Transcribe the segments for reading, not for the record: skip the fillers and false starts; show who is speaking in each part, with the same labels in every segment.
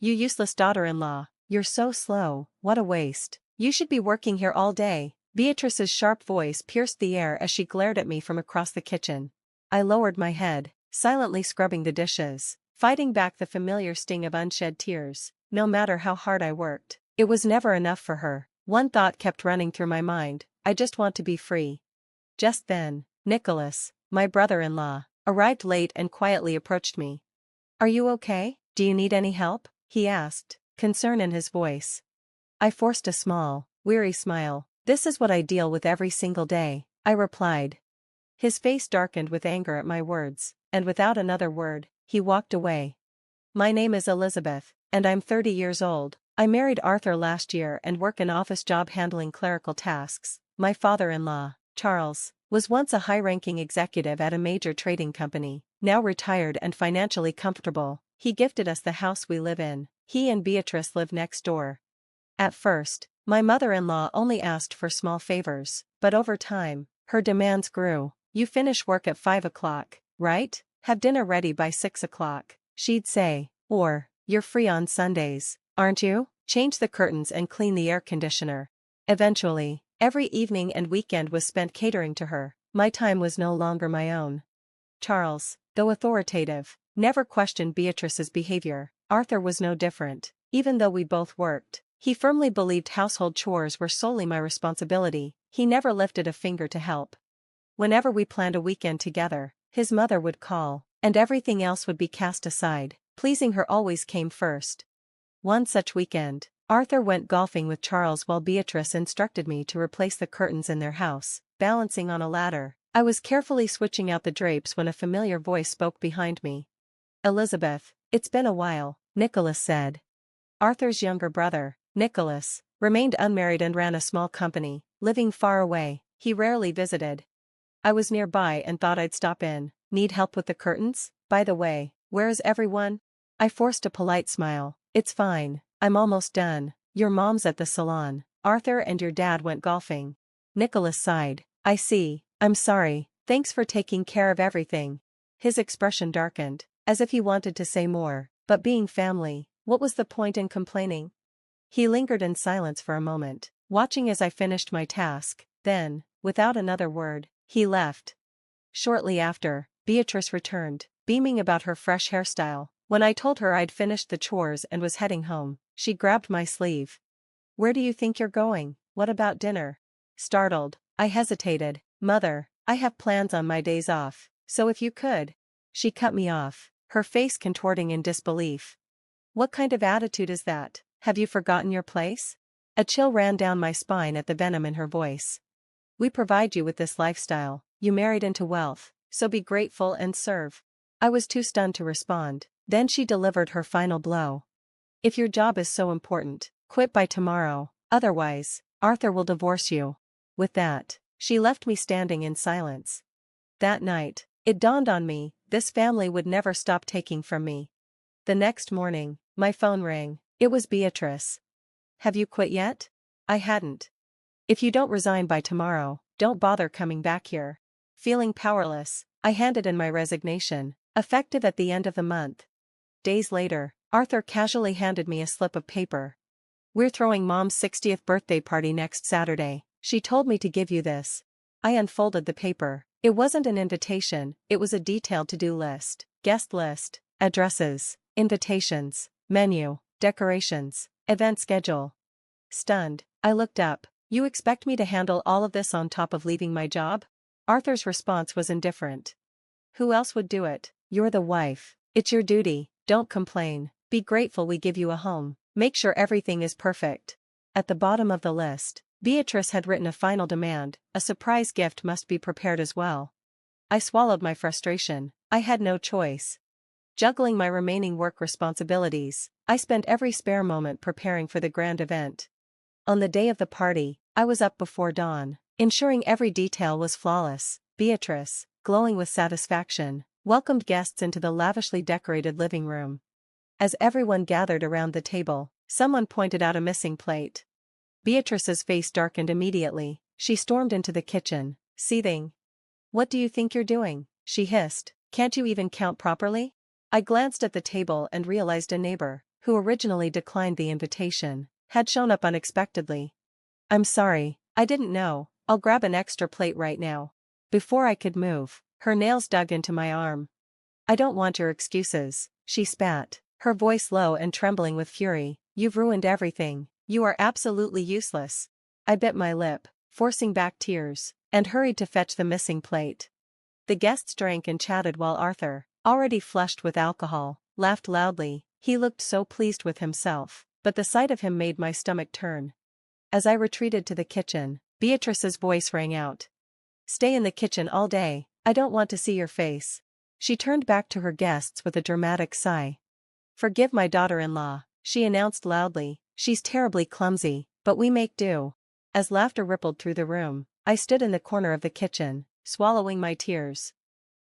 Speaker 1: You useless daughter-in-law, you're so slow, what a waste. You should be working here all day. Beatrice's sharp voice pierced the air as she glared at me from across the kitchen. I lowered my head, silently scrubbing the dishes, fighting back the familiar sting of unshed tears. No matter how hard I worked, it was never enough for her. One thought kept running through my mind: I just want to be free. Just then, Nicholas, my brother-in-law, arrived late and quietly approached me. "Are you okay? Do you need any help?" he asked, concern in his voice. I forced a small, weary smile. "This is what I deal with every single day," I replied. His face darkened with anger at my words, and without another word, he walked away. "My name is Elizabeth, and I'm 30 years old. I married Arthur last year and work an office job handling clerical tasks. My father-in-law, Charles, was once a high-ranking executive at a major trading company, now retired and financially comfortable. He gifted us the house we live in. He and Beatrice live next door." At first, my mother-in-law only asked for small favors, but over time, her demands grew. "You finish work at 5 o'clock, right? Have dinner ready by 6 o'clock, she'd say. Or, "You're free on Sundays, aren't you? Change the curtains and clean the air conditioner." Eventually, every evening and weekend was spent catering to her. My time was no longer my own. Charles, though authoritative, never questioned Beatrice's behavior. Arthur was no different. Even though we both worked, he firmly believed household chores were solely my responsibility. He never lifted a finger to help. Whenever we planned a weekend together, his mother would call, and everything else would be cast aside. Pleasing her always came first. One such weekend, Arthur went golfing with Charles while Beatrice instructed me to replace the curtains in their house. Balancing on a ladder, I was carefully switching out the drapes when a familiar voice spoke behind me. "Elizabeth, it's been a while," Nicholas said. Arthur's younger brother, Nicholas, remained unmarried and ran a small company, living far away. He rarely visited. I was nearby and thought I'd stop in. "Need help with the curtains? By the way, where is everyone?" I forced a polite smile. "It's fine, I'm almost done. Your mom's at the salon. Arthur and your dad went golfing." Nicholas sighed. "I see, I'm sorry, thanks for taking care of everything." His expression darkened, as if he wanted to say more, but being family, what was the point in complaining? He lingered in silence for a moment, watching as I finished my task. Then, without another word, he left. Shortly after, Beatrice returned, beaming about her fresh hairstyle. When I told her I'd finished the chores and was heading home, she grabbed my sleeve. "Where do you think you're going? What about dinner?" Startled, I hesitated. "Mother, I have plans on my days off, so if you could." She cut me off, her face contorting in disbelief. "What kind of attitude is that? Have you forgotten your place?" A chill ran down my spine at the venom in her voice. "We provide you with this lifestyle, you married into wealth, so be grateful and serve." I was too stunned to respond. Then she delivered her final blow. "If your job is so important, quit by tomorrow, otherwise, Arthur will divorce you." With that, she left me standing in silence. That night, it dawned on me, this family would never stop taking from me. The next morning, my phone rang. It was Beatrice. "Have you quit yet?" I hadn't. "If you don't resign by tomorrow, don't bother coming back here." Feeling powerless, I handed in my resignation, effective at the end of the month. Days later, Arthur casually handed me a slip of paper. "We're throwing Mom's 60th birthday party next Saturday. She told me to give you this." I unfolded the paper. It wasn't an invitation, it was a detailed to-do list. Guest list, addresses, invitations, menu, decorations, event schedule. Stunned, I looked up. "You expect me to handle all of this on top of leaving my job?" Arthur's response was indifferent. "Who else would do it? You're the wife. It's your duty. Don't complain. Be grateful we give you a home. Make sure everything is perfect." At the bottom of the list, Beatrice had written a final demand: a surprise gift must be prepared as well. I swallowed my frustration. I had no choice. Juggling my remaining work responsibilities, I spent every spare moment preparing for the grand event. On the day of the party, I was up before dawn, ensuring every detail was flawless. Beatrice, glowing with satisfaction, welcomed guests into the lavishly decorated living room. As everyone gathered around the table, someone pointed out a missing plate. Beatrice's face darkened immediately. She stormed into the kitchen, seething. "What do you think you're doing?" she hissed. "Can't you even count properly?" I glanced at the table and realized a neighbor, who originally declined the invitation, had shown up unexpectedly. "I'm sorry, I didn't know, I'll grab an extra plate right now." Before I could move, her nails dug into my arm. "I don't want your excuses," she spat, her voice low and trembling with fury. "You've ruined everything, you are absolutely useless." I bit my lip, forcing back tears, and hurried to fetch the missing plate. The guests drank and chatted while Arthur, already flushed with alcohol, laughed loudly. He looked so pleased with himself, but the sight of him made my stomach turn. As I retreated to the kitchen, Beatrice's voice rang out. "Stay in the kitchen all day, I don't want to see your face." She turned back to her guests with a dramatic sigh. "Forgive my daughter-in-law," she announced loudly. "She's terribly clumsy, but we make do." As laughter rippled through the room, I stood in the corner of the kitchen, swallowing my tears.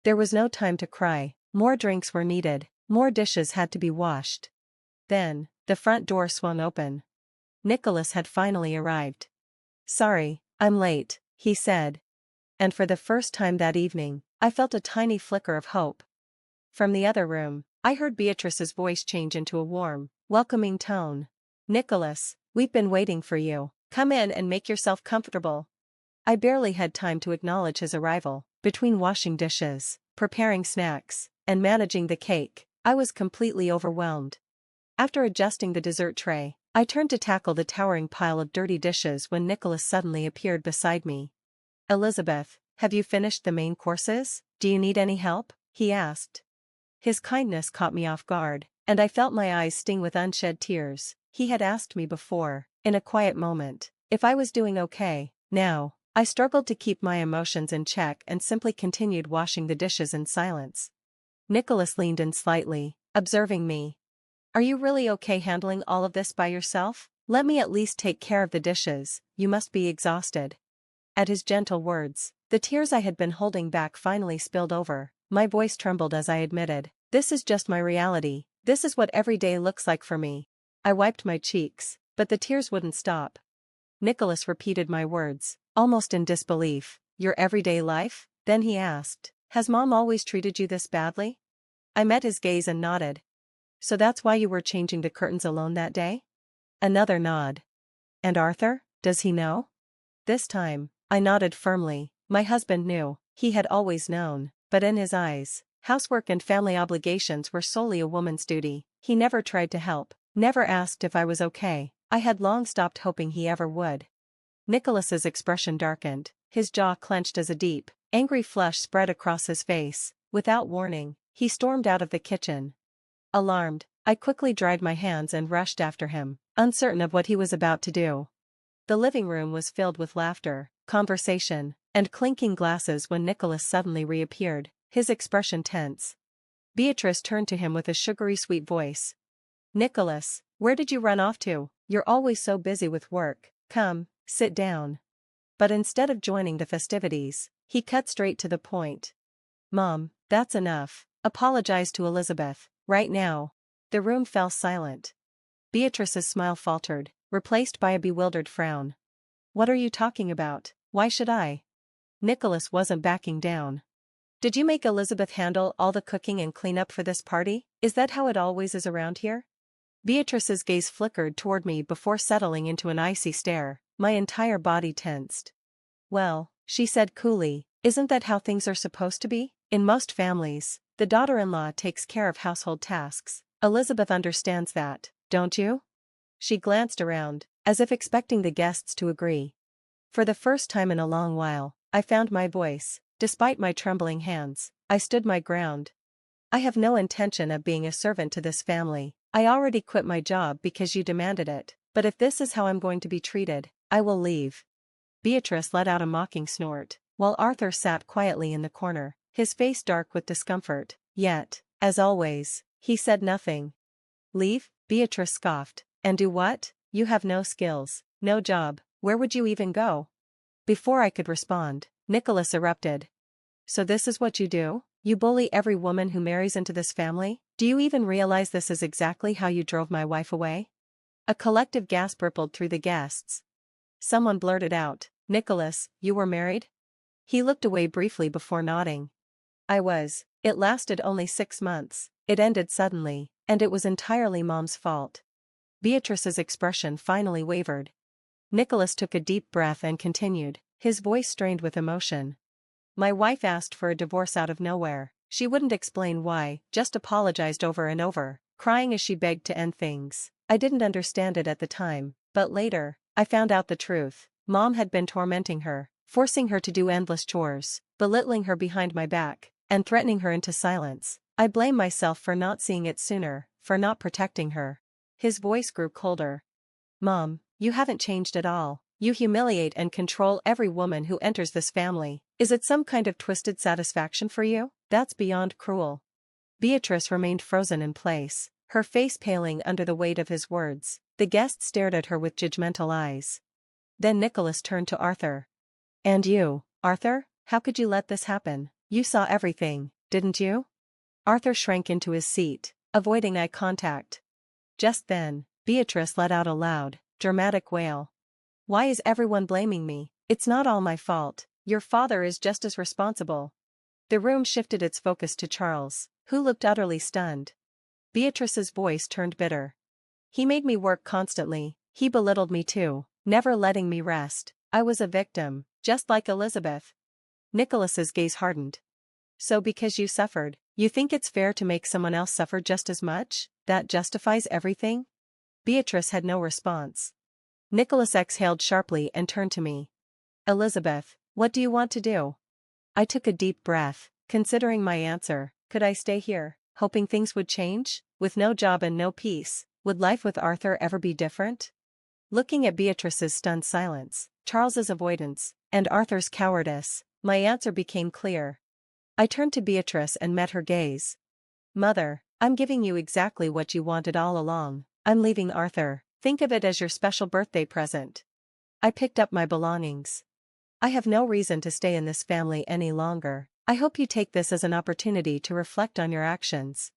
Speaker 1: There was no time to cry, more drinks were needed, more dishes had to be washed. Then, the front door swung open. Nicholas had finally arrived. "Sorry, I'm late," he said. And for the first time that evening, I felt a tiny flicker of hope. From the other room, I heard Beatrice's voice change into a warm, welcoming tone. "Nicholas, we've been waiting for you. Come in and make yourself comfortable." I barely had time to acknowledge his arrival. Between washing dishes, preparing snacks, and managing the cake, I was completely overwhelmed. After adjusting the dessert tray, I turned to tackle the towering pile of dirty dishes when Nicholas suddenly appeared beside me. "Elizabeth, have you finished the main courses? Do you need any help?" he asked. His kindness caught me off guard, and I felt my eyes sting with unshed tears. He had asked me before, in a quiet moment, if I was doing okay. Now, I struggled to keep my emotions in check and simply continued washing the dishes in silence. Nicholas leaned in slightly, observing me. "Are you really okay handling all of this by yourself? Let me at least take care of the dishes, you must be exhausted." At his gentle words, the tears I had been holding back finally spilled over. My voice trembled as I admitted, "This is just my reality, this is what every day looks like for me." I wiped my cheeks, but the tears wouldn't stop. Nicholas repeated my words, almost in disbelief. "Your everyday life?" Then he asked, "Has Mom always treated you this badly?" I met his gaze and nodded. "So that's why you were changing the curtains alone that day?" Another nod. "And Arthur, does he know?" This time, I nodded firmly. My husband knew, he had always known, but in his eyes, housework and family obligations were solely a woman's duty. He never tried to help, never asked if I was okay. I had long stopped hoping he ever would. Nicholas's expression darkened, his jaw clenched as a deep, angry flush spread across his face. Without warning, he stormed out of the kitchen. Alarmed, I quickly dried my hands and rushed after him, uncertain of what he was about to do. The living room was filled with laughter, conversation, and clinking glasses when Nicholas suddenly reappeared, his expression tense. Beatrice turned to him with a sugary sweet voice. "Nicholas, where did you run off to? You're always so busy with work. Come, sit down." But instead of joining the festivities, he cut straight to the point. "Mom, that's enough. Apologize to Elizabeth, right now." The room fell silent. Beatrice's smile faltered, replaced by a bewildered frown. "What are you talking about? Why should I?" Nicholas wasn't backing down. "Did you make Elizabeth handle all the cooking and cleanup for this party? Is that how it always is around here?" Beatrice's gaze flickered toward me before settling into an icy stare. My entire body tensed. "Well," she said coolly, "isn't that how things are supposed to be? In most families, the daughter-in-law takes care of household tasks. Elizabeth understands that, don't you?" She glanced around, as if expecting the guests to agree. For the first time in a long while, I found my voice. Despite my trembling hands, I stood my ground. "I have no intention of being a servant to this family. I already quit my job because you demanded it, but if this is how I'm going to be treated, I will leave." Beatrice let out a mocking snort, while Arthur sat quietly in the corner, his face dark with discomfort. Yet, as always, he said nothing. "Leave?" Beatrice scoffed. "And do what? You have no skills, no job, where would you even go?" Before I could respond, Nicholas erupted. "So this is what you do? You bully every woman who marries into this family? Do you even realize this is exactly how you drove my wife away?" A collective gasp rippled through the guests. Someone blurted out, "Nicholas, you were married?" He looked away briefly before nodding. "I was. It lasted only 6 months. It ended suddenly. And it was entirely Mom's fault. Beatrice's expression finally wavered. Nicholas took a deep breath and continued, his voice strained with emotion. My wife asked for a divorce out of nowhere. She wouldn't explain why, just apologized over and over, crying as she begged to end things. I didn't understand it at the time, but later, I found out the truth. Mom had been tormenting her, forcing her to do endless chores, belittling her behind my back, and threatening her into silence. I blame myself for not seeing it sooner, for not protecting her. His voice grew colder. Mom, you haven't changed at all. You humiliate and control every woman who enters this family. Is it some kind of twisted satisfaction for you? That's beyond cruel. Beatrice remained frozen in place, her face paling under the weight of his words. The guests stared at her with judgmental eyes. Then Nicholas turned to Arthur. And you, Arthur, how could you let this happen? You saw everything, didn't you? Arthur shrank into his seat, avoiding eye contact. Just then, Beatrice let out a loud, dramatic wail. Why is everyone blaming me? It's not all my fault. Your father is just as responsible. The room shifted its focus to Charles, who looked utterly stunned. Beatrice's voice turned bitter. He made me work constantly, he belittled me too, never letting me rest. I was a victim, just like Elizabeth. Nicholas's gaze hardened. So because you suffered, you think it's fair to make someone else suffer just as much? That justifies everything? Beatrice had no response. Nicholas exhaled sharply and turned to me. Elizabeth, what do you want to do? I took a deep breath, considering my answer. Could I stay here, hoping things would change? With no job and no peace, would life with Arthur ever be different? Looking at Beatrice's stunned silence, Charles's avoidance, and Arthur's cowardice, my answer became clear. I turned to Beatrice and met her gaze. Mother, I'm giving you exactly what you wanted all along. I'm leaving Arthur. Think of it as your special birthday present. I picked up my belongings. I have no reason to stay in this family any longer. I hope you take this as an opportunity to reflect on your actions.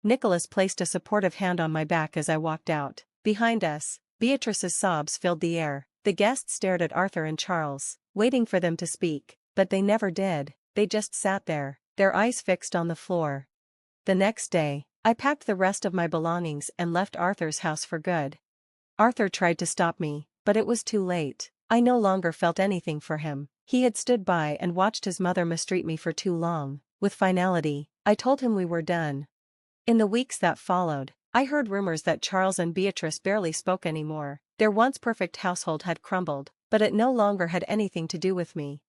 Speaker 1: Nicholas placed a supportive hand on my back as I walked out. Behind us, Beatrice's sobs filled the air. The guests stared at Arthur and Charles, waiting for them to speak, but they never did. They just sat there, their eyes fixed on the floor. The next day, I packed the rest of my belongings and left Arthur's house for good. Arthur tried to stop me, but it was too late. I no longer felt anything for him. He had stood by and watched his mother mistreat me for too long. With finality, I told him we were done. In the weeks that followed, I heard rumors that Charles and Beatrice barely spoke anymore. Their once perfect household had crumbled, but it no longer had anything to do with me.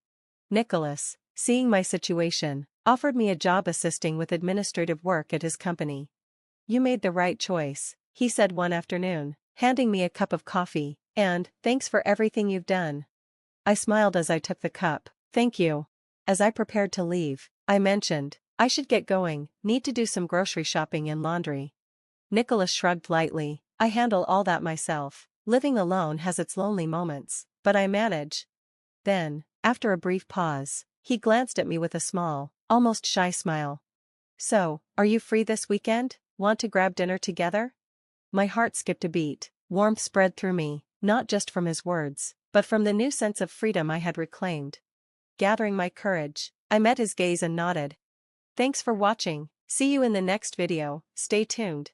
Speaker 1: Nicholas, seeing my situation, offered me a job assisting with administrative work at his company. You made the right choice, he said one afternoon, handing me a cup of coffee, and, thanks for everything you've done. I smiled as I took the cup. Thank you. As I prepared to leave, I mentioned, I should get going, need to do some grocery shopping and laundry. Nicholas shrugged lightly. I handle all that myself. Living alone has its lonely moments, but I manage. Then, after a brief pause, he glanced at me with a small, almost shy smile. So, are you free this weekend? Want to grab dinner together? My heart skipped a beat. Warmth spread through me, not just from his words, but from the new sense of freedom I had reclaimed. Gathering my courage, I met his gaze and nodded. Thanks for watching. See you in the next video. Stay tuned.